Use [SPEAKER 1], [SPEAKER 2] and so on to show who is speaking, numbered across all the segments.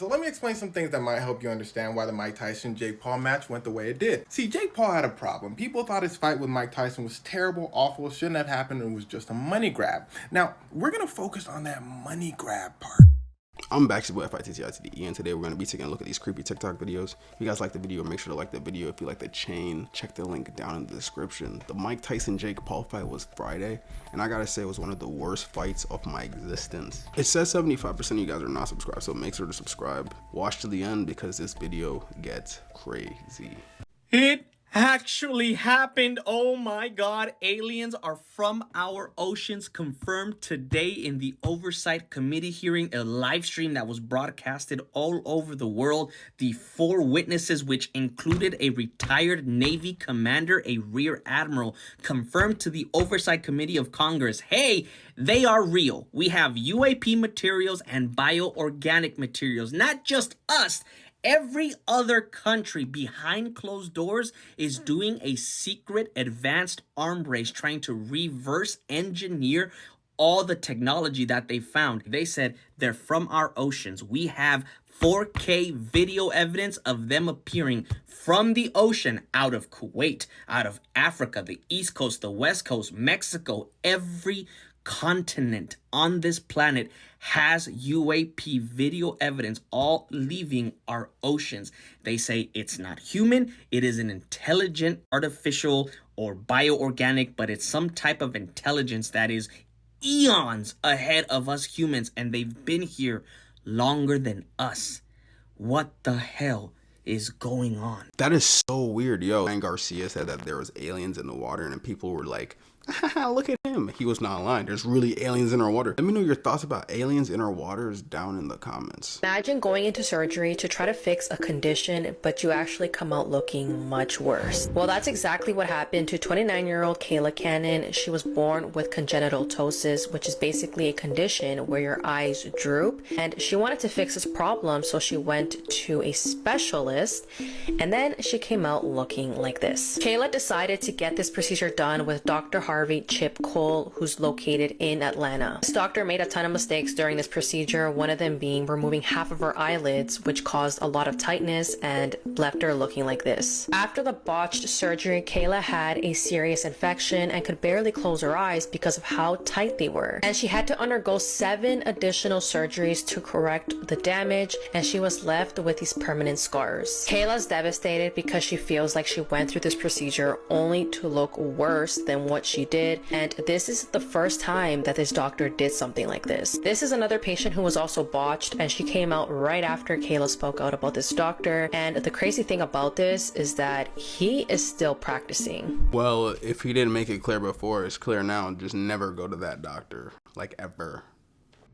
[SPEAKER 1] So let me explain some things that might help you understand why the Mike Tyson-Jake Paul match went the way it did. See, Jake Paul had a problem. People thought his fight with Mike Tyson was terrible, awful, shouldn't have happened, and was just a money grab. Now, we're gonna focus on that money grab part.
[SPEAKER 2] I'm Botched with FITTITE, and today we're going to be taking a look at these creepy TikTok videos. If you guys like the video, make sure to like the video. If you like the chain, check the link down in the description. The Mike Tyson-Jake Paul fight was Friday, and I gotta say it was one of the worst fights of my existence. It says 75% of you guys are not subscribed, so make sure to subscribe. Watch to the end because this video gets crazy.
[SPEAKER 3] It actually happened. Oh my god, aliens are from our oceans, confirmed today in the oversight committee hearing, a live stream that was broadcasted all over the world. The 4 witnesses, which included a retired Navy commander, a rear admiral, confirmed to the oversight committee of Congress, hey, they are real. We have UAP materials and bioorganic materials, not just us. Every other country behind closed doors is doing a secret advanced arm race trying to reverse engineer all the technology that they found. They said they're from our oceans. We have 4K video evidence of them appearing from the ocean out of Kuwait, out of Africa, the East Coast, the West Coast, Mexico. Every continent on this planet has UAP video evidence all leaving our oceans. They say it's not human, it is an intelligent, artificial, or bioorganic, but it's some type of intelligence that is eons ahead of us humans, and they've been here longer than us. What the hell is going on?
[SPEAKER 2] That is so weird, yo. And Garcia said that there was aliens in the water, and people were like, look at him. He was not lying. There's really aliens in our water. Let me know your thoughts about aliens in our waters down in the comments.
[SPEAKER 4] Imagine going into surgery to try to fix a condition, but you actually come out looking much worse. Well, that's exactly what happened to 29-year-old Kayla Cannon. She was born with congenital ptosis, which is basically a condition where your eyes droop, and she wanted to fix this problem, so she went to a specialist, and then she came out looking like this. Kayla decided to get this procedure done with Dr. Harvey Chip Cole, who's located in Atlanta. This doctor made a ton of mistakes during this procedure, one of them being removing half of her eyelids, which caused a lot of tightness and left her looking like this. After the botched surgery, Kayla had a serious infection and could barely close her eyes because of how tight they were. And she had to undergo 7 additional surgeries to correct the damage, and she was left with these permanent scars. Kayla's devastated because she feels like she went through this procedure only to look worse than what she did, and this is the first time that this doctor did something like this. This is another patient who was also botched, and she came out right after Kayla spoke out about this doctor, and the crazy thing about this is that he is still practicing.
[SPEAKER 2] Well, if he didn't make it clear before, it's clear now. Just never go to that doctor, like ever.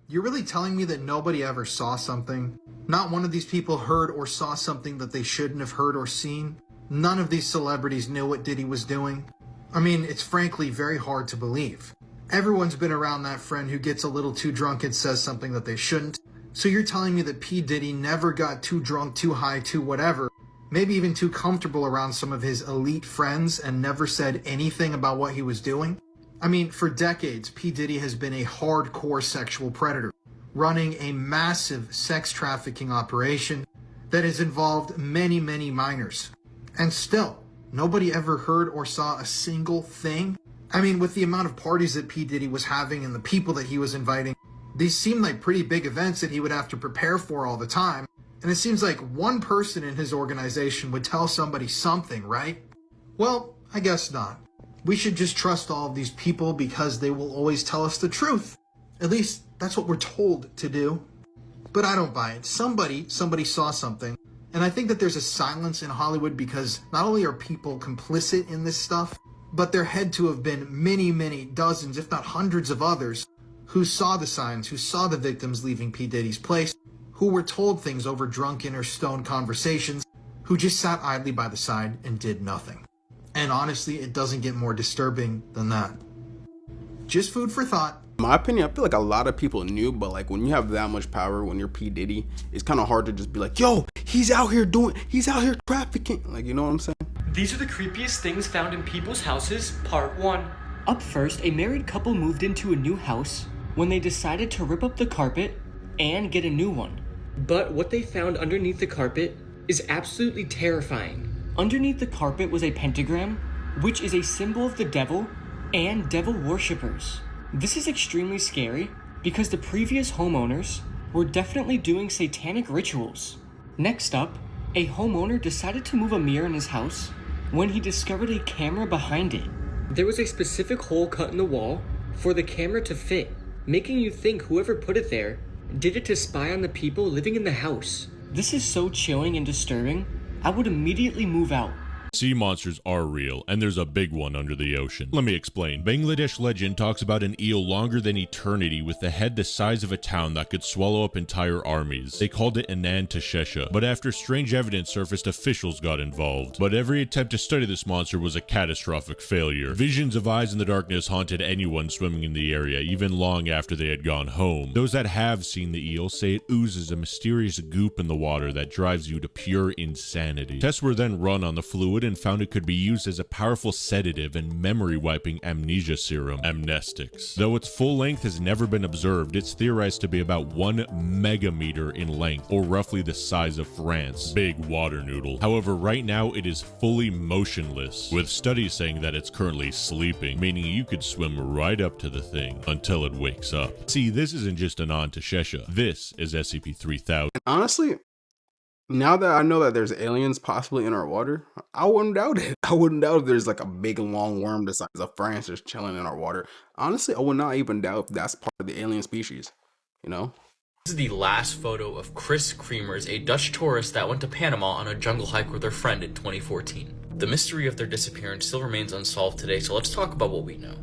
[SPEAKER 5] You're really telling me that nobody ever saw something? Not one of these people heard or saw something that they shouldn't have heard or seen? None of these celebrities knew what Diddy was doing? I mean, it's frankly very hard to believe. Everyone's been around that friend who gets a little too drunk and says something that they shouldn't. So you're telling me that P. Diddy never got too drunk, too high, too whatever, maybe even too comfortable around some of his elite friends and never said anything about what he was doing? I mean, for decades, P. Diddy has been a hardcore sexual predator, running a massive sex trafficking operation that has involved many, many minors. And still, nobody ever heard or saw a single thing? I mean, with the amount of parties that P. Diddy was having and the people that he was inviting, these seemed like pretty big events that he would have to prepare for all the time. And it seems like one person in his organization would tell somebody something, right? Well, I guess not. We should just trust all of these people because they will always tell us the truth. At least, that's what we're told to do. But I don't buy it. Somebody saw something. And I think that there's a silence in Hollywood because not only are people complicit in this stuff, but there had to have been many, many dozens, if not hundreds of others who saw the signs, who saw the victims leaving P. Diddy's place, who were told things over drunken or stoned conversations, who just sat idly by the side and did nothing. And honestly, it doesn't get more disturbing than that. Just food for thought.
[SPEAKER 2] In my opinion, I feel like a lot of people knew, but like when you have that much power, when you're P. Diddy, it's kind of hard to just be like, yo, he's out here trafficking. Like, you know what I'm saying?
[SPEAKER 6] These are the creepiest things found in people's houses, part 1. Up first, a married couple moved into a new house when they decided to rip up the carpet and get a new one. But what they found underneath the carpet is absolutely terrifying. Underneath the carpet was a pentagram, which is a symbol of the devil and devil worshippers. This is extremely scary because the previous homeowners were definitely doing satanic rituals. Next up, a homeowner decided to move a mirror in his house when he discovered a camera behind it. There was a specific hole cut in the wall for the camera to fit, making you think whoever put it there did it to spy on the people living in the house. This is so chilling and disturbing, I would immediately move out.
[SPEAKER 7] Sea monsters are real, and there's a big one under the ocean. Let me explain. Bangladesh legend talks about an eel longer than eternity with a head the size of a town that could swallow up entire armies. They called it Anantashesha, but after strange evidence surfaced, officials got involved. But every attempt to study this monster was a catastrophic failure. Visions of eyes in the darkness haunted anyone swimming in the area, even long after they had gone home. Those that have seen the eel say it oozes a mysterious goop in the water that drives you to pure insanity. Tests were then run on the fluid and found it could be used as a powerful sedative and memory-wiping amnesia serum, amnestics. Though its full length has never been observed, it's theorized to be about 1 megameter in length, or roughly the size of France. Big water noodle. However, right now it is fully motionless, with studies saying that it's currently sleeping, meaning you could swim right up to the thing until it wakes up. See, this isn't just an Anantashesha. This is SCP-3000.
[SPEAKER 2] Honestly, now that I know that there's aliens possibly in our water, I wouldn't doubt it. I wouldn't doubt if there's like a big long worm the size of France just chilling in our water. Honestly, I would not even doubt if that's part of the alien species, you know?
[SPEAKER 8] This is the last photo of Chris Creamers, a Dutch tourist that went to Panama on a jungle hike with their friend in 2014. The mystery of their disappearance still remains unsolved today, so let's talk about what we know.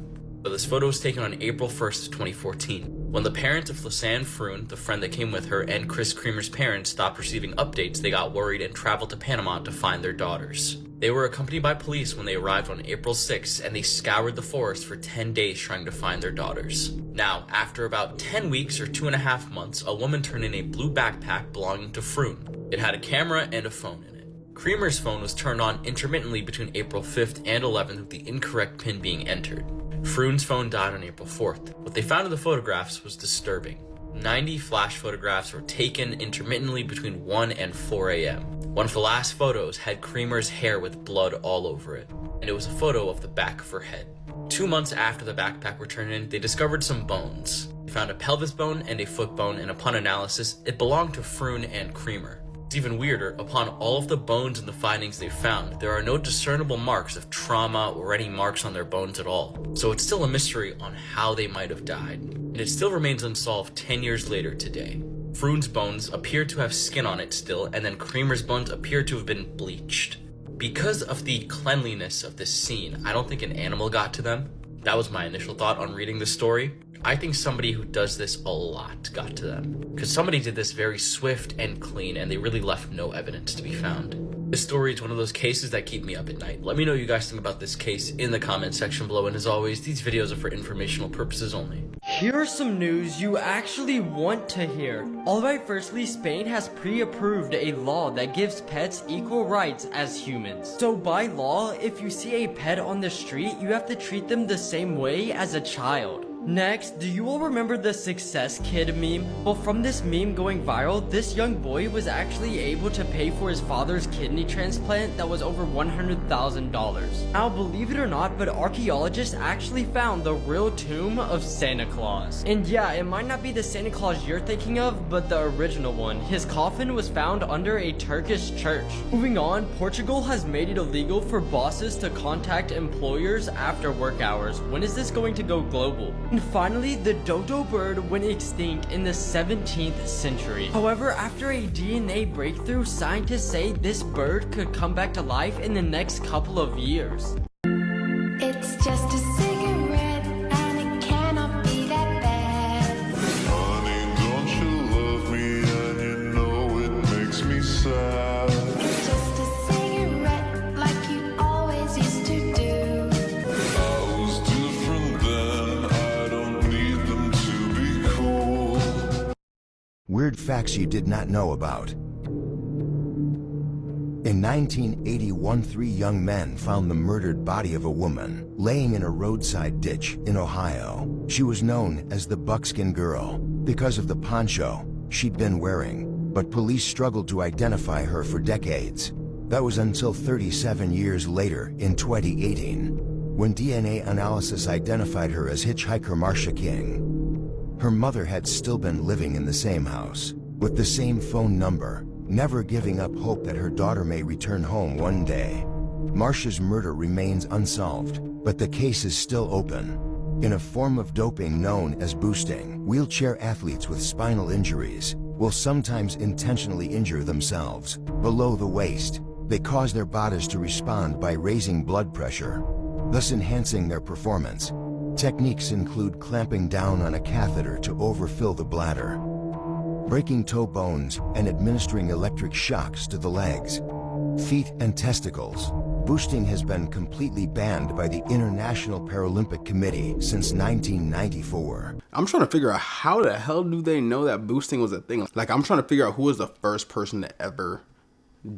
[SPEAKER 8] But this photo was taken on April 1st of 2014, when the parents of Lisanne Froon, the friend that came with her, and Chris Creamer's parents stopped receiving updates. They got worried and traveled to Panama to find their daughters. They were accompanied by police when they arrived on April 6th, and they scoured the forest for 10 days trying to find their daughters. Now, after about 10 weeks or 2.5 months, a woman turned in a blue backpack belonging to Froon. It had a camera and a phone in it. Creamer's phone was turned on intermittently between April 5th and 11th with the incorrect PIN being entered. Froon's phone died on April 4th. What they found in the photographs was disturbing. 90 flash photographs were taken intermittently between 1 and 4 a.m. One of the last photos had Creamer's hair with blood all over it, and it was a photo of the back of her head. 2 months after the backpack were turned in, they discovered some bones. They found a pelvis bone and a foot bone, and upon analysis, it belonged to Froon and Creamer. It's even weirder, upon all of the bones and the findings they found, there are no discernible marks of trauma or any marks on their bones at all. So it's still a mystery on how they might have died. And it still remains unsolved 10 years later today. Froon's bones appear to have skin on it still, and then Creamer's bones appear to have been bleached. Because of the cleanliness of this scene, I don't think an animal got to them. That was my initial thought on reading the story. I think somebody who does this a lot got to them, because somebody did this very swift and clean, and they really left no evidence to be found. This story is one of those cases that keep me up at night. Let me know what you guys think about this case in the comment section below, and as always, these videos are for informational purposes only.
[SPEAKER 9] Here's some news you actually want to hear. Alright, firstly, Spain has pre-approved a law that gives pets equal rights as humans. So by law, if you see a pet on the street, you have to treat them the same way as a child. Next, do you all remember the Success Kid meme? Well, from this meme going viral, this young boy was actually able to pay for his father's kidney transplant that was over $100,000. Now, believe it or not, but archaeologists actually found the real tomb of Santa Claus. And yeah, it might not be the Santa Claus you're thinking of, but the original one. His coffin was found under a Turkish church. Moving on, Portugal has made it illegal for bosses to contact employers after work hours. When is this going to go global? And finally, the dodo bird went extinct in the 17th century. However, after a DNA breakthrough, scientists say this bird could come back to life in the next couple of years.
[SPEAKER 10] It's just a cigarette and it cannot be that bad.
[SPEAKER 11] Honey, don't you love me and you know it makes me sad.
[SPEAKER 10] It's just a cigarette like you always used to do.
[SPEAKER 11] I was different then, I don't need them to be cool.
[SPEAKER 12] Weird facts you did not know about. In 1981, 3 young men found the murdered body of a woman laying in a roadside ditch in Ohio. She was known as the Buckskin Girl because of the poncho she'd been wearing. but police struggled to identify her for decades. That was until 37 years later, in 2018, when DNA analysis identified her as hitchhiker Marsha King. Her mother had still been living in the same house, with the same phone number, never giving up hope that her daughter may return home one day. Marsha's murder remains unsolved, but the case is still open. In a form of doping known as boosting, wheelchair athletes with spinal injuries will sometimes intentionally injure themselves below the waist. They cause their bodies to respond by raising blood pressure, thus enhancing their performance. Techniques include clamping down on a catheter to overfill the bladder, breaking toe bones, and administering electric shocks to the legs, feet, and testicles. Boosting has been completely banned by the International Paralympic Committee since 1994.
[SPEAKER 2] I'm trying to figure out how the hell do they know that boosting was a thing? Like, I'm trying to figure out who was the first person to ever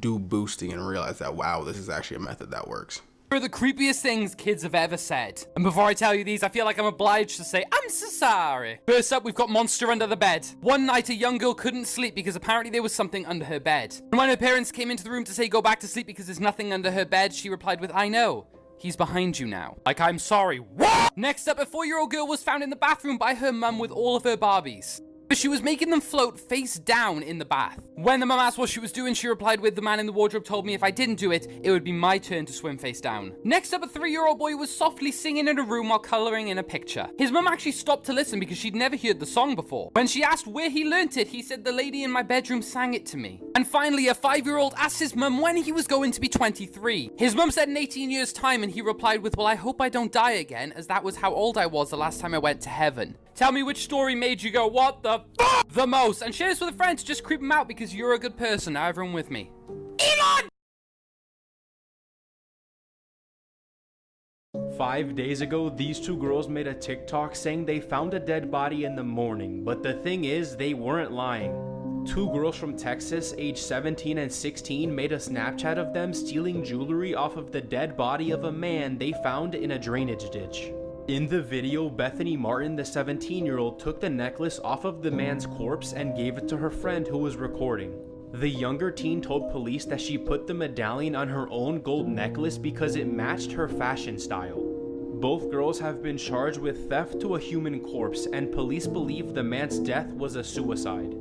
[SPEAKER 2] do boosting and realize that, wow, this is actually a method that works.
[SPEAKER 13] Are the creepiest things kids have ever said. And before I tell you these, I feel like I'm obliged to say, I'm so sorry. First up, we've got monster under the bed. One night, a young girl couldn't sleep because apparently there was something under her bed. And when her parents came into the room to say go back to sleep because there's nothing under her bed, she replied with, I know. He's behind you now. Like, I'm sorry. What? Next up, a 4-year-old girl was found in the bathroom by her mum with all of her Barbies. But she was making them float face down in the bath. When the mum asked what she was doing, she replied with, the man in the wardrobe told me if I didn't do it, it would be my turn to swim face down. Next up, a 3-year-old boy was softly singing in a room while colouring in a picture. His mum actually stopped to listen because she'd never heard the song before. When she asked where he learnt it, he said the lady in my bedroom sang it to me. And finally, a 5-year-old asked his mum when he was going to be 23. His mum said in 18 years' time, and he replied with, well, I hope I don't die again, as that was how old I was the last time I went to heaven. Tell me which story made you go, what the fuck? The most. And share this with a friend to just creep him out because you're a good person. Now everyone with me. Elon!
[SPEAKER 14] 5 days ago, these two girls made a TikTok saying they found a dead body in the morning, but the thing is, they weren't lying. Two girls from Texas, age 17 and 16, made a Snapchat of them stealing jewelry off of the dead body of a man they found in a drainage ditch. In the video, Bethany Martin, the 17-year-old, took the necklace off of the man's corpse and gave it to her friend who was recording. The younger teen told police that she put the medallion on her own gold necklace because it matched her fashion style. Both girls have been charged with theft to a human corpse, and police believe the man's death was a suicide.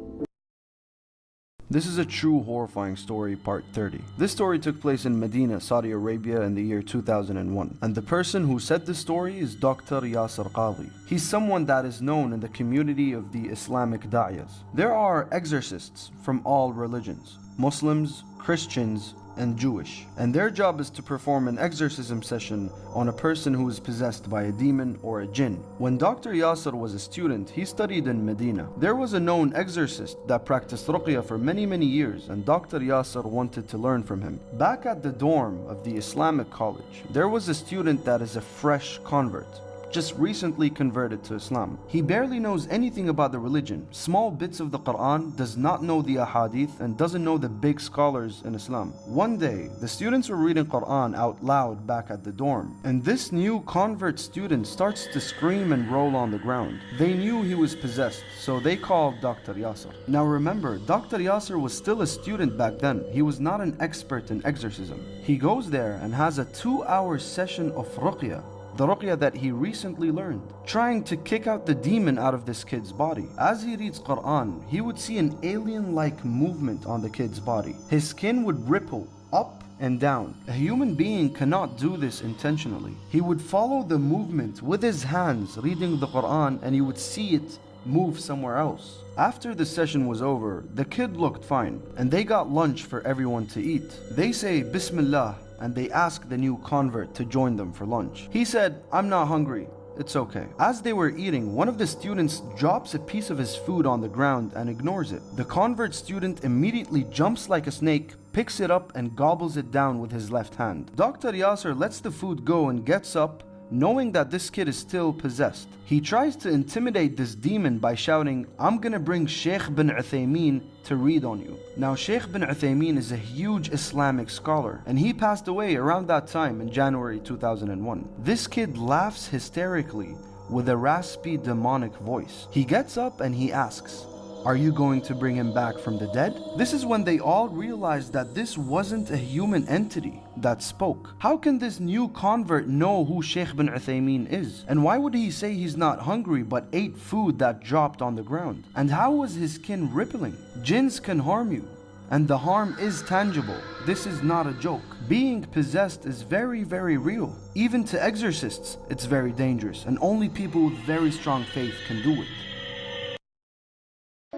[SPEAKER 15] This is a true horrifying story, part 30. This story took place in Medina, Saudi Arabia in the year 2001. And the person who said this story is Dr. Yasser Qadhi. He's someone that is known in the community of the Islamic Da'iyas. There are exorcists from all religions, Muslims, Christians, and Jewish. And their job is to perform an exorcism session on a person who is possessed by a demon or a jinn. When Dr. Yasser was a student, he studied in Medina. There was a known exorcist that practiced ruqya for many years, and Dr. Yasser wanted to learn from him. Back at the dorm of the Islamic college, there was a student that is a fresh convert, just recently converted to Islam. He barely knows anything about the religion, small bits of the Quran, does not know the ahadith, and doesn't know the big scholars in Islam. One day, the students were reading Quran out loud back at the dorm, and this new convert student starts to scream and roll on the ground. They knew he was possessed, so they called Dr. Yasser. Now remember, Dr. Yasser was still a student back then. He was not an expert in exorcism. He goes there and has a 2-hour session of ruqya, the ruqya that he recently learned, trying to kick out the demon out of this kid's body. As he reads Quran, he would see an alien-like movement on the kid's body. His skin would ripple up and down. A human being cannot do this intentionally. He would follow the movement with his hands reading the Quran, and he would see it move somewhere else. After the session was over, the kid looked fine, and they got lunch for everyone to eat. They say Bismillah, and they ask the new convert to join them for lunch. He said, I'm not hungry, it's okay. As they were eating, one of the students drops a piece of his food on the ground and ignores it. The convert student immediately jumps like a snake, picks it up and gobbles it down with his left hand. Dr. Yasser lets the food go and gets up, knowing that this kid is still possessed. He tries to intimidate this demon by shouting, I'm gonna bring Sheikh bin Uthaymeen to read on you. Now Sheikh bin Uthaymeen is a huge Islamic scholar, and he passed away around that time in January 2001. This kid laughs hysterically with a raspy demonic voice. He gets up and he asks, Are you going to bring him back from the dead? This is when they all realized that this wasn't a human entity that spoke. How can this new convert know who Sheikh bin Uthaymeen is? And why would he say he's not hungry but ate food that dropped on the ground? And how was his skin rippling? Jinns can harm you, and the harm is tangible. This is not a joke. Being possessed is very, very real. Even to exorcists, it's very dangerous, and only people with very strong faith can do it.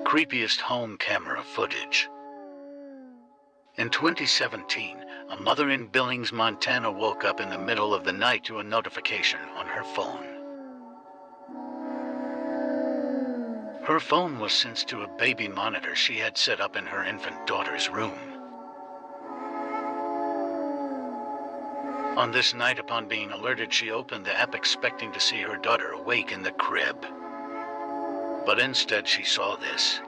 [SPEAKER 16] Creepiest home camera footage. In 2017, a mother in Billings, Montana woke up in the middle of the night to a notification on her phone. Her phone was synced to a baby monitor she had set up in her infant daughter's room. On this night, upon being alerted, she opened the app expecting to see her daughter awake in the crib. But instead she saw this.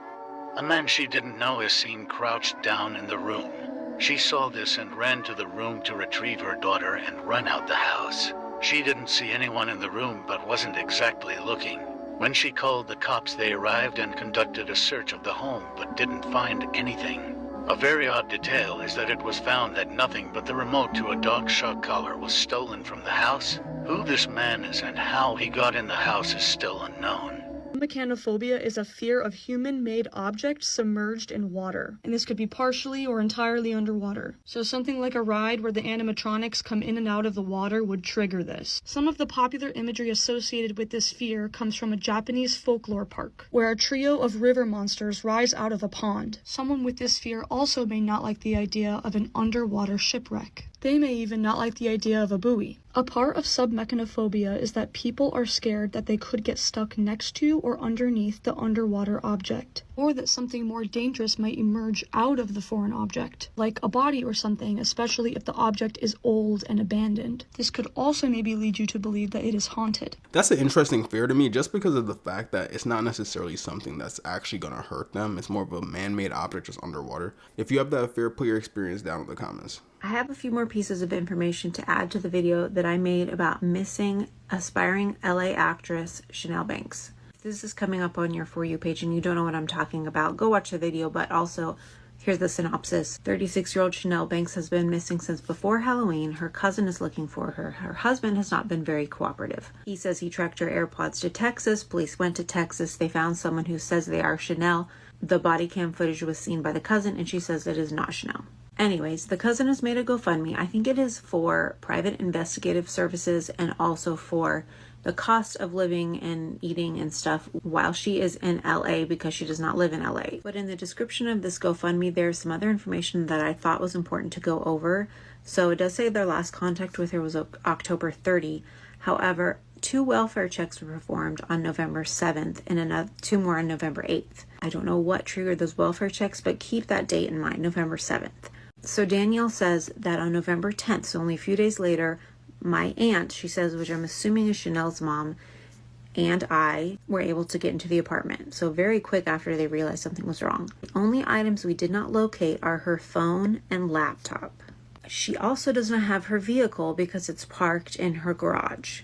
[SPEAKER 16] A man she didn't know is seen crouched down in the room. She saw this and ran to the room to retrieve her daughter and run out the house. She didn't see anyone in the room but wasn't exactly looking. When she called the cops, they arrived and conducted a search of the home but didn't find anything. A very odd detail is that it was found that nothing but the remote to a dog shock collar was stolen from the house. Who this man is and how he got in the house is still unknown.
[SPEAKER 17] Submechanophobia is a fear of human-made objects submerged in water, and this could be partially or entirely underwater. So something like a ride where the animatronics come in and out of the water would trigger this. Some of the popular imagery associated with this fear comes from a Japanese folklore park, where a trio of river monsters rise out of a pond. Someone with this fear also may not like the idea of an underwater shipwreck. They may even not like the idea of a buoy. A part of submechanophobia is that people are scared that they could get stuck next to or underneath the underwater object, or that something more dangerous might emerge out of the foreign object, like a body or something, especially if the object is old and abandoned. This could also maybe lead you to believe that it is haunted.
[SPEAKER 2] That's an interesting fear to me, just because of the fact that it's not necessarily something that's actually going to hurt them. It's more of a man-made object just underwater. If you have that fear, put your experience down in the comments.
[SPEAKER 18] I have a few more pieces of information to add to the video that I made about missing aspiring LA actress Chanel Banks. If this is coming up on your For You page and you don't know what I'm talking about, go watch the video, but also here's the synopsis. 36-year-old Chanel Banks has been missing since before Halloween. Her cousin is looking for her. Her husband has not been very cooperative. He says he tracked her AirPods to Texas. Police went to Texas. They found someone who says they are Chanel. The body cam footage was seen by the cousin and she says it is not Chanel. Anyways, the cousin has made a GoFundMe. I think it is for private investigative services and also for the cost of living and eating and stuff while she is in LA because she does not live in LA. But in the description of this GoFundMe, there's some other information that I thought was important to go over. So it does say their last contact with her was October 30. However, 2 welfare checks were performed on November 7th and 2 more on November 8th. I don't know what triggered those welfare checks, but keep that date in mind, November 7th. So Danielle says that on November 10th, so only a few days later, my aunt, she says, which I'm assuming is Chanel's mom, and I were able to get into the apartment. So very quick after they realized something was wrong. The only items we did not locate are her phone and laptop. She also does not have her vehicle because it's parked in her garage.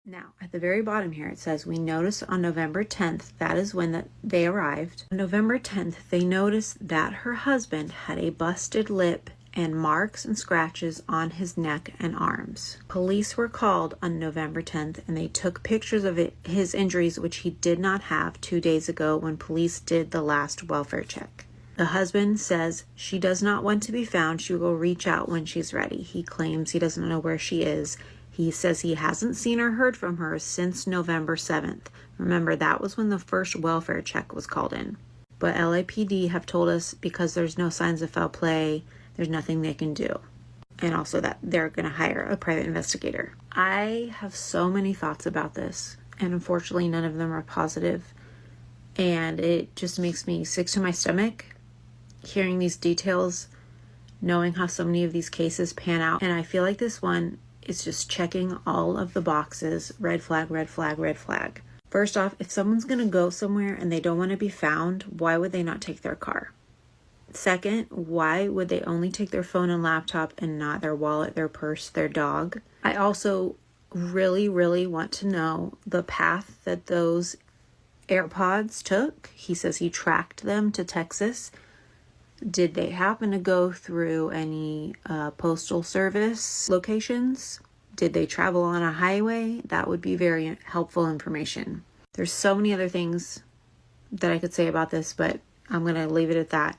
[SPEAKER 18] Now, at the very bottom here, it says, we noticed on November 10th, that is when they arrived. On November 10th, they noticed that her husband had a busted lip and marks and scratches on his neck and arms. Police were called on November 10th and they took pictures of his injuries, which he did not have 2 days ago when police did the last welfare check. The husband says she does not want to be found. She will reach out when she's ready. He claims he doesn't know where she is. He says he hasn't seen or heard from her since November 7th. Remember, that was when the first welfare check was called in. But LAPD have told us because there's no signs of foul play, there's nothing they can do. And also that they're going to hire a private investigator. I have so many thoughts about this, and unfortunately none of them are positive. And it just makes me sick to my stomach hearing these details, knowing how so many of these cases pan out. And I feel like this one is just checking all of the boxes. Red flag, red flag, red flag. First off, if someone's going to go somewhere and they don't want to be found, why would they not take their car? Second, why would they only take their phone and laptop and not their wallet, their purse, their dog? I also really, really want to know the path that those AirPods took. He says he tracked them to Texas. Did they happen to go through any postal service locations? Did they travel on a highway? That would be very helpful information. There's so many other things that I could say about this, but I'm going to leave it at that.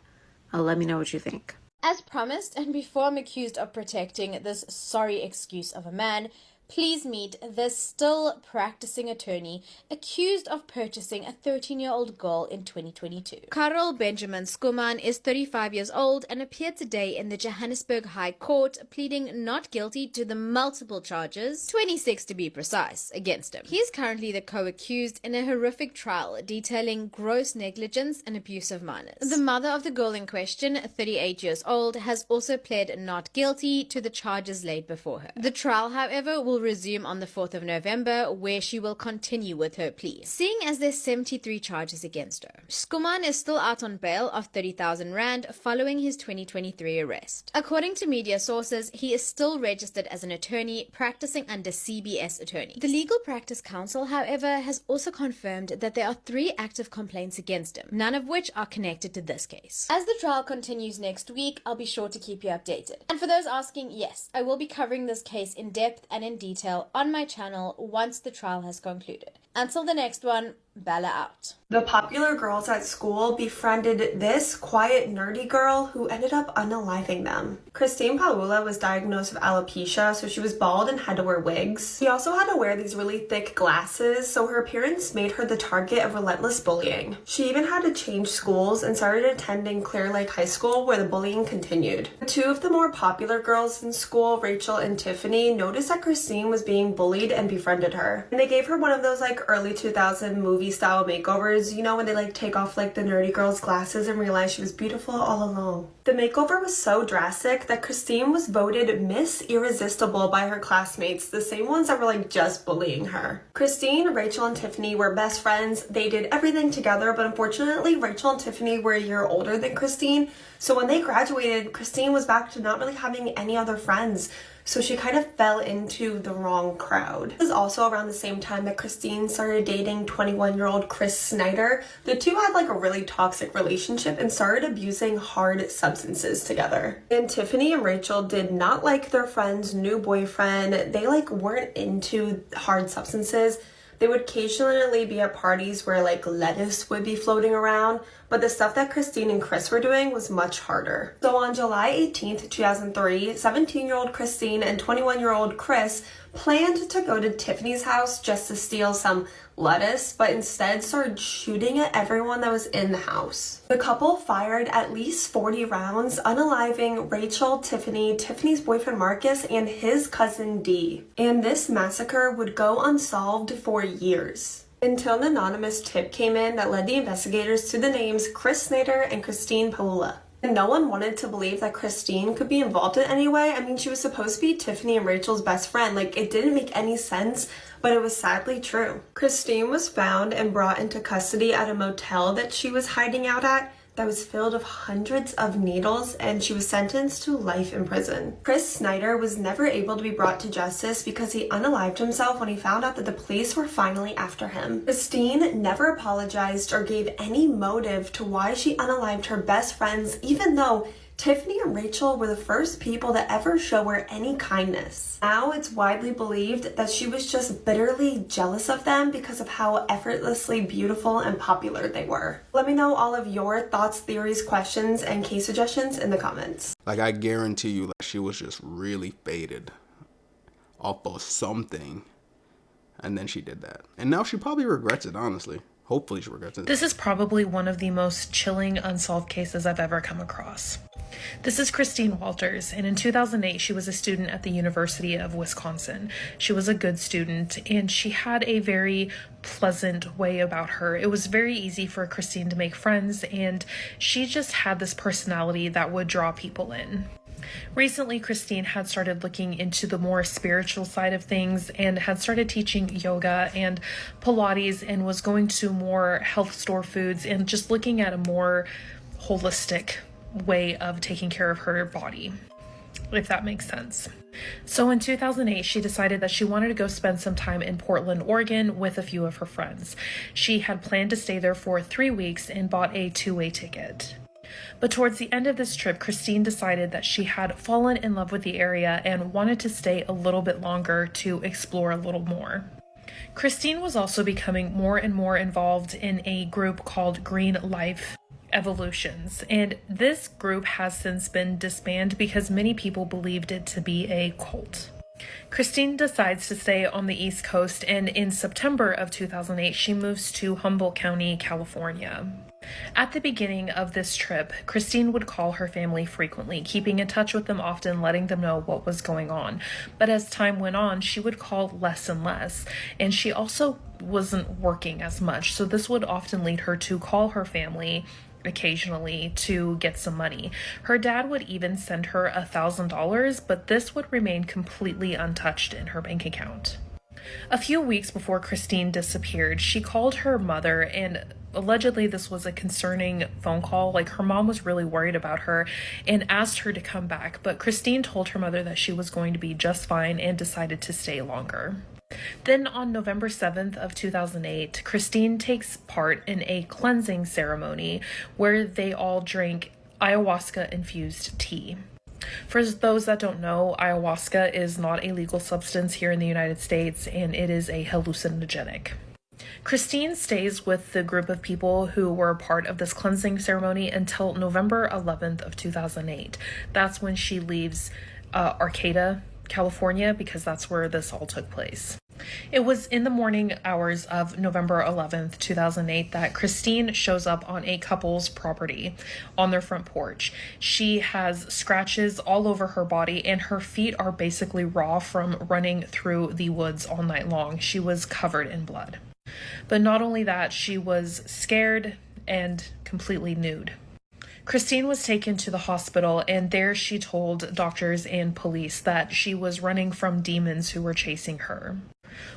[SPEAKER 18] Let me know what you think.
[SPEAKER 19] As promised, and before I'm accused of protecting this sorry excuse of a man, please meet the still practicing attorney accused of purchasing a 13-year-old girl in 2022. Karel Benjamin Skuman is 35 years old and appeared today in the Johannesburg High Court, pleading not guilty to the multiple charges, 26 to be precise, against him. He is currently the co-accused in a horrific trial detailing gross negligence and abuse of minors. The mother of the girl in question, 38 years old, has also pled not guilty to the charges laid before her. The trial, however, will resume on the 4th of November, where she will continue with her plea, seeing as there's 73 charges against her. Skuman is still out on bail of 30,000 Rand following his 2023 arrest. According to media sources, he is still registered as an attorney practicing under CBS Attorney. The Legal Practice Council, however, has also confirmed that there are 3 active complaints against him, none of which are connected to this case. As the trial continues next week, I'll be sure to keep you updated. And for those asking, yes, I will be covering this case in depth and in detail on my channel once the trial has concluded. Until the next one, Bella out.
[SPEAKER 20] The popular girls at school befriended this quiet, nerdy girl who ended up unaliving them. Christine Paula was diagnosed with alopecia, so she was bald and had to wear wigs. She also had to wear these really thick glasses, so her appearance made her the target of relentless bullying. She even had to change schools and started attending Clear Lake High School, where the bullying continued. 2 of the more popular girls in school, Rachel and Tiffany, noticed that Christine was being bullied and befriended her. And they gave her one of those like early 2000 movie style makeovers, you know, when they like take off like the nerdy girl's glasses and realize she was beautiful all along. The makeover was so drastic that Christine was voted Miss Irresistible by her classmates, the same ones that were like just bullying her. Christine, Rachel, and Tiffany were best friends. They did everything together, but unfortunately Rachel and Tiffany were a year older than Christine, so when they graduated, Christine was back to not really having any other friends. So she kind of fell into the wrong crowd. It was also around the same time that Christine started dating 21-year-old Chris Snyder. The two had like a really toxic relationship and started abusing hard substances together. And Tiffany and Rachel did not like their friend's new boyfriend. They like weren't into hard substances. They would occasionally be at parties where like lettuce would be floating around, but the stuff that Christine and Chris were doing was much harder. So on July 18th, 2003, 17-year-old Christine and 21-year-old Chris planned to go to Tiffany's house just to steal some lettuce, but instead started shooting at everyone that was in the house. The couple fired at least 40 rounds, unaliving Rachel, Tiffany, Tiffany's boyfriend Marcus, and his cousin Dee. And this massacre would go unsolved for years, until an anonymous tip came in that led the investigators to the names Chris Snyder and Christine Paula. And no one wanted to believe that Christine could be involved in any way. I mean, she was supposed to be Tiffany and Rachel's best friend. Like, it didn't make any sense, but it was sadly true. Christine was found and brought into custody at a motel that she was hiding out at that was filled with hundreds of needles, and she was sentenced to life in prison. Chris Snyder was never able to be brought to justice because he unalived himself when he found out that the police were finally after him. Christine never apologized or gave any motive to why she unalived her best friends, even though Tiffany and Rachel were the first people to ever show her any kindness. Now it's widely believed that she was just bitterly jealous of them because of how effortlessly beautiful and popular they were. Let me know all of your thoughts, theories, questions, and case suggestions in the comments.
[SPEAKER 2] Like, I guarantee you, like, she was just really faded off of something, and then she did that. And now she probably regrets it, honestly. Hopefully she regrets it.
[SPEAKER 21] This is probably one of the most chilling unsolved cases I've ever come across. This is Christine Walters, and in 2008 she was a student at the University of Wisconsin. She was a good student, and she had a very pleasant way about her. It was very easy for Christine to make friends, and she just had this personality that would draw people in. Recently, Christine had started looking into the more spiritual side of things and had started teaching yoga and Pilates and was going to more health store foods and just looking at a more holistic way of taking care of her body. if that makes sense. So in 2008, she decided that she wanted to go spend some time in Portland, Oregon with a few of her friends. She had planned to stay there for 3 weeks and bought a two-way ticket. But towards the end of this trip, Christine decided that she had fallen in love with the area and wanted to stay a little bit longer to explore a little more. Christine was also becoming more and more involved in a group called Green Life Evolutions, and this group has since been disbanded because many people believed it to be a cult. Christine decides to stay on the East Coast, and in September of 2008, she moves to Humboldt County, California. At the beginning of this trip, Christine would call her family frequently, keeping in touch with them often, letting them know what was going on. But as time went on, she would call less and less, and she also wasn't working as much, so this would often lead her to call her family occasionally to get some money. Her dad would even send her $1,000, but this would remain completely untouched in her bank account. A few weeks before Christine disappeared, she called her mother, and allegedly this was a concerning phone call. Like, her mom was really worried about her and asked her to come back, but Christine told her mother that she was going to be just fine and decided to stay longer. Then on November 7th of 2008, Christine takes part in a cleansing ceremony where they all drink ayahuasca-infused tea. For those that don't know, ayahuasca is not a legal substance here in the United States, and it is a hallucinogenic. Christine stays with the group of people who were part of this cleansing ceremony until November 11th of 2008. That's when she leaves Arcata, California, because that's where this all took place. It was in the morning hours of November 11th, 2008 that Christine shows up on a couple's property on their front porch. She has scratches all over her body, and her feet are basically raw from running through the woods all night long. She was covered in blood. But not only that, she was scared and completely nude. Christine was taken to the hospital, and there she told doctors and police that she was running from demons who were chasing her.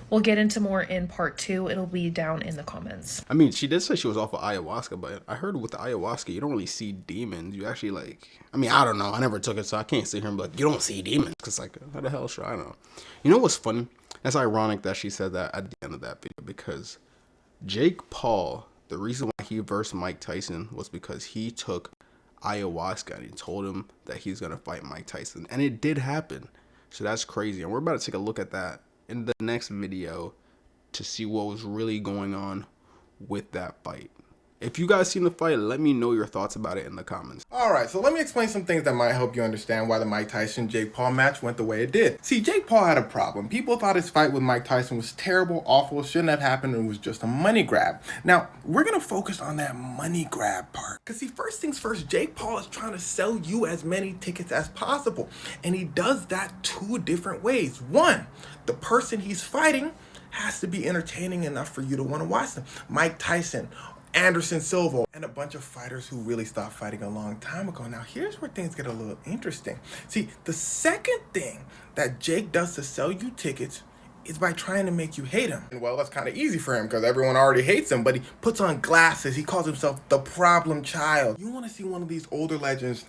[SPEAKER 21] We'll get into more in part 2. It'll be down in the comments.
[SPEAKER 2] I mean, she did say she was off of ayahuasca, but I heard with the ayahuasca, you don't really see demons. You actually, like, I mean, I don't know. I never took it, so I can't sit here and be like, you don't see demons. Because, like, how the hell should I know? You know what's funny? That's ironic that she said that at the end of that video, because Jake Paul, the reason why he versed Mike Tyson was because he took ayahuasca and he told him that he's going to fight Mike Tyson. And it did happen. So that's crazy. And we're about to take a look at that in the next video to see what was really going on with that fight. If you guys seen the fight, let me know your thoughts about it in the comments.
[SPEAKER 1] Alright, so let me explain some things that might help you understand why the Mike Tyson-Jake Paul match went the way it did. See, Jake Paul had a problem. People thought his fight with Mike Tyson was terrible, awful, shouldn't have happened, and was just a money grab. Now, we're going to focus on that money grab part. Because see, first things first, Jake Paul is trying to sell you as many tickets as possible. And he does that 2 different ways. One, the person he's fighting has to be entertaining enough for you to want to watch them. Mike Tyson, Anderson Silva, and a bunch of fighters who really stopped fighting a long time ago. Now, here's where things get a little interesting. See, the second thing that Jake does to sell you tickets is by trying to make you hate him. And well, that's kind of easy for him because everyone already hates him, but he puts on glasses. He calls himself the problem child. You want to see one of these older legends,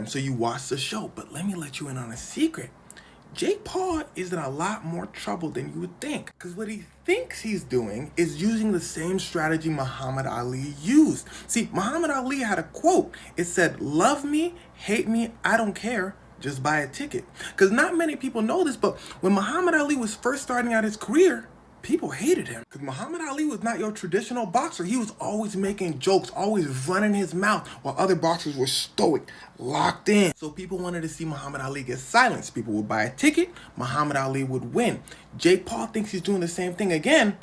[SPEAKER 1] so you watch the show. But let me let you in on a secret. Jake Paul is in a lot more trouble than you would think, because what he thinks he's doing is using the same strategy Muhammad Ali used. See, Muhammad Ali had a quote. It said, "Love me, hate me, I don't care, just buy a ticket." Because not many people know this, but when Muhammad Ali was first starting out his career, people hated him. Because Muhammad Ali was not your traditional boxer. He was always making jokes, always running his mouth, while other boxers were stoic, locked in. So people wanted to see Muhammad Ali get silenced. People would buy a ticket, Muhammad Ali would win. Jake Paul thinks he's doing the same thing again,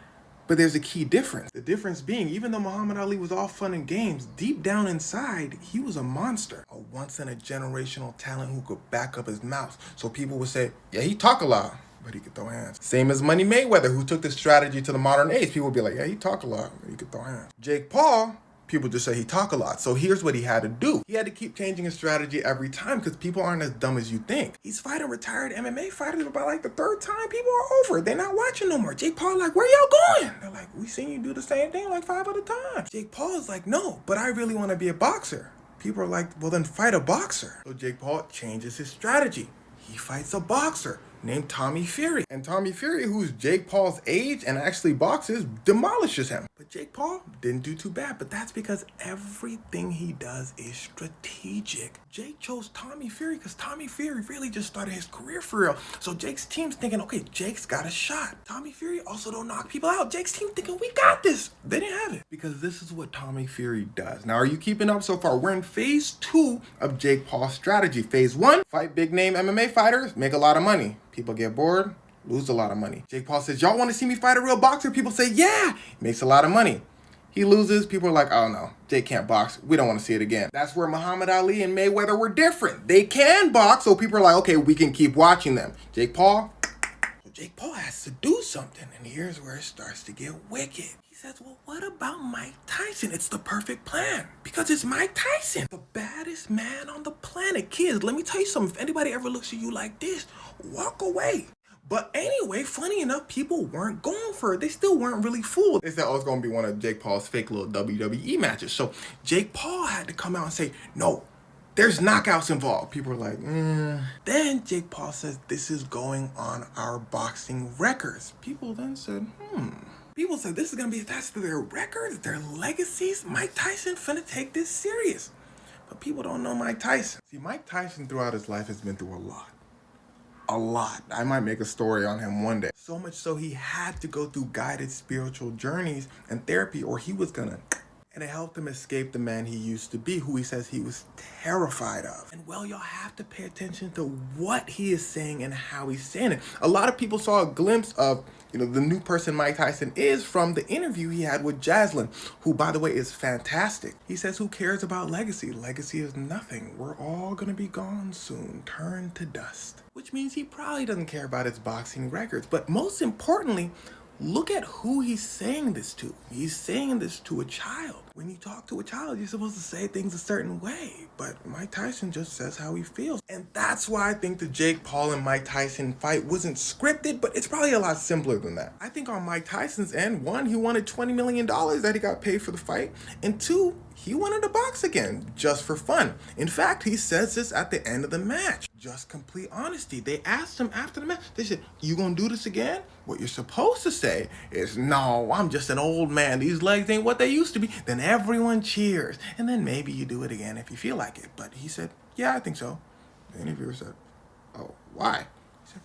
[SPEAKER 1] but there's a key difference. The difference being, even though Muhammad Ali was all fun and games, deep down inside, he was a monster. A once-in-a-generational talent who could back up his mouth. So people would say, yeah, he talk a lot, but he could throw hands. Same as Money Mayweather, who took this strategy to the modern age. People would be like, yeah, he talk a lot, but he could throw hands. Jake Paul, people just say he talk a lot. So here's what he had to do. He had to keep changing his strategy every time because people aren't as dumb as you think. He's fighting retired MMA fighters about like the 3rd time. People are over it. They're not watching no more. Jake Paul like, where y'all going? They're like, we seen you do the same thing like 5 other times. Jake Paul is like, no, but I really want to be a boxer. People are like, well then fight a boxer. So Jake Paul changes his strategy. he fights a boxer named Tommy Fury. And Tommy Fury, who's Jake Paul's age and actually boxes, demolishes him. But Jake Paul didn't do too bad, but that's because everything he does is strategic. Jake chose Tommy Fury because Tommy Fury really just started his career for real. So Jake's team's thinking, okay, Jake's got a shot. Tommy Fury also don't knock people out. Jake's team thinking, we got this. They didn't have it because this is what Tommy Fury does. Now, are you keeping up so far? We're in phase 2 of Jake Paul's strategy. Phase 1, fight big name MMA fighters, make a lot of money. People get bored, lose a lot of money. Jake Paul says, y'all want to see me fight a real boxer? People say, yeah. Makes a lot of money. He loses, people are like, oh no, Jake can't box. We don't want to see it again. That's where Muhammad Ali and Mayweather were different. They can box, so people are like, okay, we can keep watching them. Jake Paul has to do something, and here's where it starts to get wicked. He says, well, what about Mike Tyson? It's the perfect plan because it's Mike Tyson, the baddest man on the planet. Kids, let me tell you something. If anybody ever looks at you like this, walk away. But anyway, funny enough, people weren't going for it. They still weren't really fooled. They said, oh, it's going to be one of Jake Paul's fake little WWE matches. So Jake Paul had to come out and say, no, there's knockouts involved. People were like, Then Jake Paul says, this is going on our boxing records. People then said, People said this is going to be attached to their records, their legacies. Mike Tyson finna take this serious. But people don't know Mike Tyson. See, Mike Tyson throughout his life has been through a lot. A lot. I might make a story on him one day. So much so he had to go through guided spiritual journeys and therapy or he was gonna... And it helped him escape the man he used to be, who he says he was terrified of. And well, y'all have to pay attention to what he is saying and how he's saying it. A lot of people saw a glimpse of, the new person Mike Tyson is from the interview he had with Jaslyn, who, by the way, is fantastic. He says, who cares about legacy? Legacy is nothing. We're all gonna be gone soon, turned to dust. Which means he probably doesn't care about his boxing records. But most importantly, look at who he's saying this to. He's saying this to a child. When you talk to a child, you're supposed to say things a certain way. But Mike Tyson just says how he feels. And that's why I think the Jake Paul and Mike Tyson fight wasn't scripted, but it's probably a lot simpler than that. I think on Mike Tyson's end, 1, he wanted $20 million that he got paid for the fight. And 2, he wanted to box again, just for fun. In fact, he says this at the end of the match. Just complete honesty. They asked him after the match, they said, you gonna do this again? What you're supposed to say is, no, I'm just an old man. These legs ain't what they used to be. Then everyone cheers. And then maybe you do it again if you feel like it. But he said, yeah, I think so. The interviewer said, oh, why?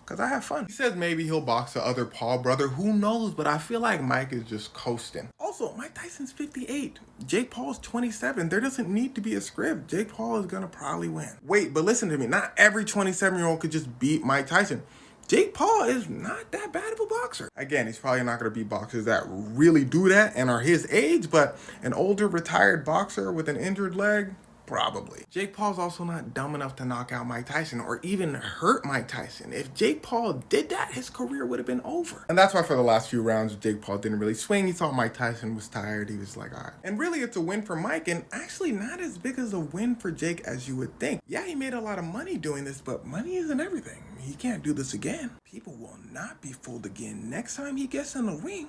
[SPEAKER 1] Because I have fun. He says maybe he'll box the other Paul brother. Who knows? But I feel like Mike is just coasting. Also, Mike Tyson's 58. Jake Paul's 27. There doesn't need to be a script. Jake Paul is going to probably win. Wait, but listen to me. Not every 27-year-old could just beat Mike Tyson. Jake Paul is not that bad of a boxer. Again, he's probably not going to beat boxers that really do that and are his age, but an older retired boxer with an injured leg, probably. Jake Paul's also not dumb enough to knock out Mike Tyson or even hurt Mike Tyson. If Jake Paul did that, his career would have been over. And that's why for the last few rounds, Jake Paul didn't really swing. He thought Mike Tyson was tired. He was like, all right. And really, it's a win for Mike, and actually not as big as a win for Jake as you would think. Yeah, he made a lot of money doing this, but money isn't everything. He can't do this again. People will not be fooled again. Next time he gets in the ring,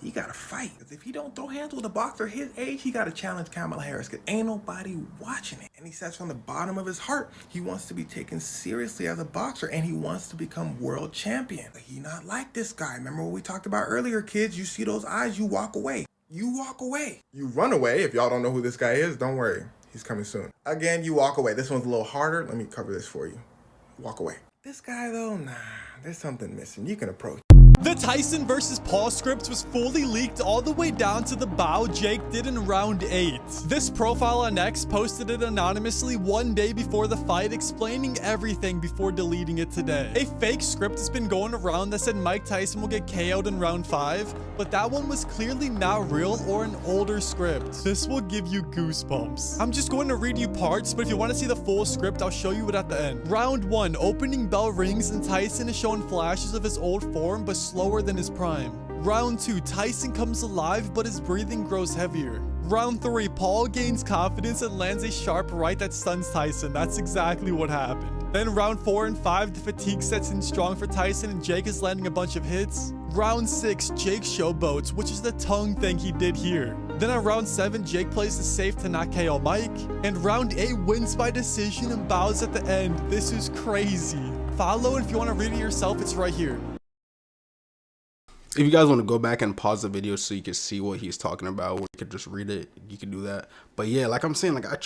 [SPEAKER 1] he gotta fight. Because if he don't throw hands with a boxer his age, he gotta challenge Kamala Harris. Because ain't nobody watching it. And he says from the bottom of his heart, he wants to be taken seriously as a boxer. And he wants to become world champion. But he not like this guy. Remember what we talked about earlier, kids? You see those eyes, you walk away. You walk away. You run away. If y'all don't know who this guy is, don't worry. He's coming soon. Again, you walk away. This one's a little harder. Let me cover this for you. Walk away. This guy though, nah, there's something missing. You can approach.
[SPEAKER 3] The Tyson versus Paul script was fully leaked all the way down to the bow Jake did in round 8. This profile on X posted it anonymously one day before the fight, explaining everything before deleting it today. A fake script has been going around that said Mike Tyson will get KO'd in round 5, but that one was clearly not real or an older script. This will give you goosebumps. I'm just going to read you parts, but if you want to see the full script, I'll show you it at the end. Round 1, opening bell rings and Tyson is showing flashes of his old form, but slower than his prime. Round 2, Tyson comes alive, but his breathing grows heavier. Round 3, Paul gains confidence and lands a sharp right that stuns Tyson. That's exactly what happened. Then round 4 and 5, the fatigue sets in strong for Tyson and Jake is landing a bunch of hits. Round 6, Jake showboats, which is the tongue thing he did here. Then on round 7, Jake plays the safe to not KO Mike. And round 8 wins by decision and bows at the end. This is crazy. Follow, and if you want to read it yourself, it's right here.
[SPEAKER 2] If you guys want to go back and pause the video so you can see what he's talking about, or you could just read it, you can do that. But yeah, like I'm saying, like I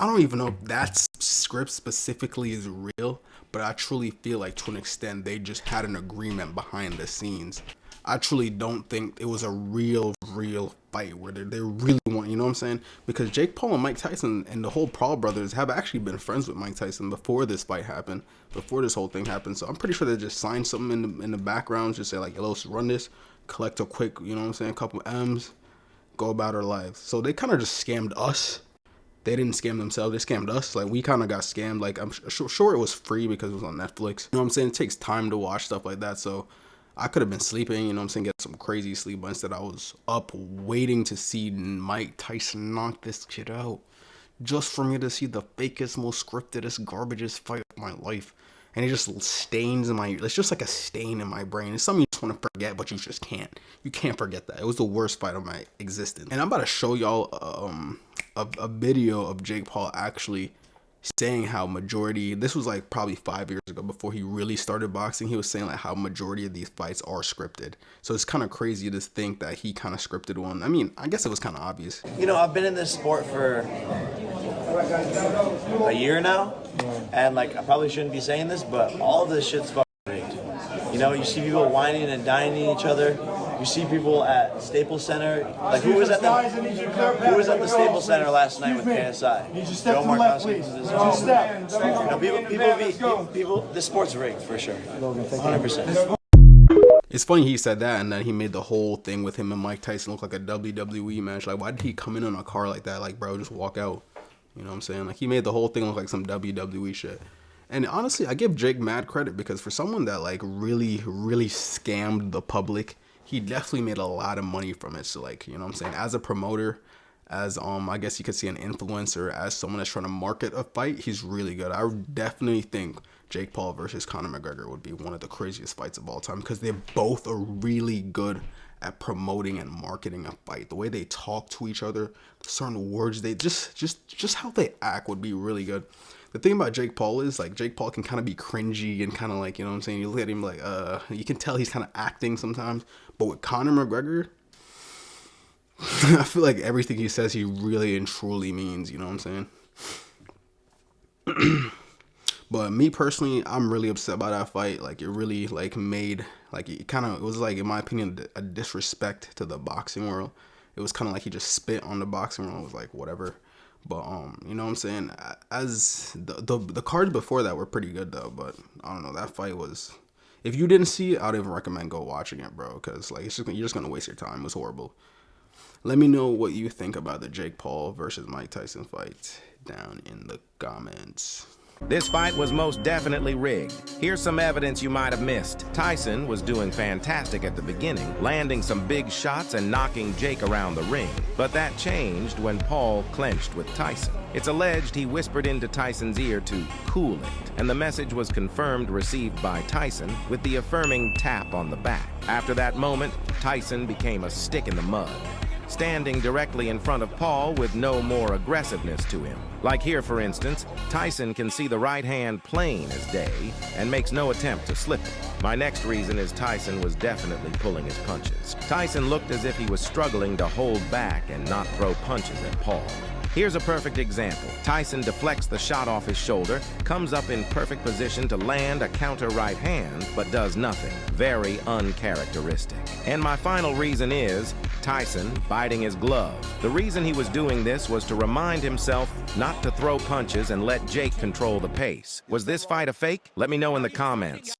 [SPEAKER 2] don't even know if that script specifically is real, but I truly feel like to an extent they just had an agreement behind the scenes. I truly don't think it was a real fight where they really want, you know what I'm saying? Because Jake Paul and Mike Tyson and the whole Paul brothers have actually been friends with Mike Tyson before this fight happened, before this whole thing happened. So I'm pretty sure they just signed something in the background, just say like, yo, let's run this, collect a quick, you know what I'm saying, a couple M's, go about our lives. So they kind of just scammed us. They didn't scam themselves, they scammed us. Like we kind of got scammed. Like I'm sure it was free because it was on Netflix. You know what I'm saying? It takes time to watch stuff like that. So I could have been sleeping, you know what I'm saying, get some crazy sleep, but instead I was up waiting to see Mike Tyson knock this shit out. Just for me to see the fakest, most scriptedest, garbagest fight of my life. And it just stains in my, it's just like a stain in my brain. It's something you just want to forget, but you just can't. You can't forget that. It was the worst fight of my existence. And I'm about to show y'all a video of Jake Paul actually saying how majority, this was like probably 5 years ago before he really started boxing, he was saying like how majority of these fights are scripted. So it's kind of crazy to think that he kind of scripted one. I mean, I guess it was kind of obvious.
[SPEAKER 4] You know, I've been in this sport for a year now, and like I probably shouldn't be saying this, but all of this shit's fucking rigged. You know, you see people whining and dining each other. You see people at Staples Center. Like who was at the Staples Center last night with KSI? Joe Markowski. People. This sport's rigged for sure. 100%.
[SPEAKER 2] It's funny he said that, and then he made the whole thing with him and Mike Tyson look like a WWE match. Like, why did he come in on a car like that? Like, bro, just walk out. You know what I'm saying? Like, he made the whole thing look like some WWE shit. And honestly, I give Jake mad credit because for someone that like really scammed the public, he definitely made a lot of money from it. So like, you know what I'm saying? As a promoter, as I guess you could see an influencer, as someone that's trying to market a fight, he's really good. I definitely think Jake Paul versus Conor McGregor would be one of the craziest fights of all time because they both are really good at promoting and marketing a fight. The way they talk to each other, certain words they just how they act would be really good. The thing about Jake Paul is like Jake Paul can kind of be cringy and kind of like, you know what I'm saying, you look at him like you can tell he's kind of acting sometimes. But with Conor McGregor, I feel like everything he says he really and truly means, you know what I'm saying? But me personally, I'm really upset by that fight. Like it really like made like it was like, in my opinion, a disrespect to the boxing world. It was kind of like he just spit on the boxing world. It was like whatever. But you know what I'm saying? As the cards before that were pretty good though, but I don't know, that fight was, if you didn't see it, I'd even recommend go watching it, bro, cuz like you're just going to waste your time. It was horrible. Let me know what you think about the Jake Paul versus Mike Tyson fight down in the comments.
[SPEAKER 22] This fight was most definitely rigged. Here's some evidence you might have missed. Tyson was doing fantastic at the beginning, landing some big shots and knocking Jake around the ring. But that changed when Paul clinched with Tyson. It's alleged he whispered into Tyson's ear to cool it, and the message was confirmed received by Tyson with the affirming tap on the back. After that moment, Tyson became a stick in the mud, standing directly in front of Paul with no more aggressiveness to him. Like here, for instance, Tyson can see the right hand plain as day and makes no attempt to slip it. My next reason is Tyson was definitely pulling his punches. Tyson looked as if he was struggling to hold back and not throw punches at Paul. Here's a perfect example. Tyson deflects the shot off his shoulder, comes up in perfect position to land a counter right hand, but does nothing. Very uncharacteristic. And my final reason is Tyson biting his glove. The reason he was doing this was to remind himself not to throw punches and let Jake control the pace. Was this fight a fake? Let me know in the comments.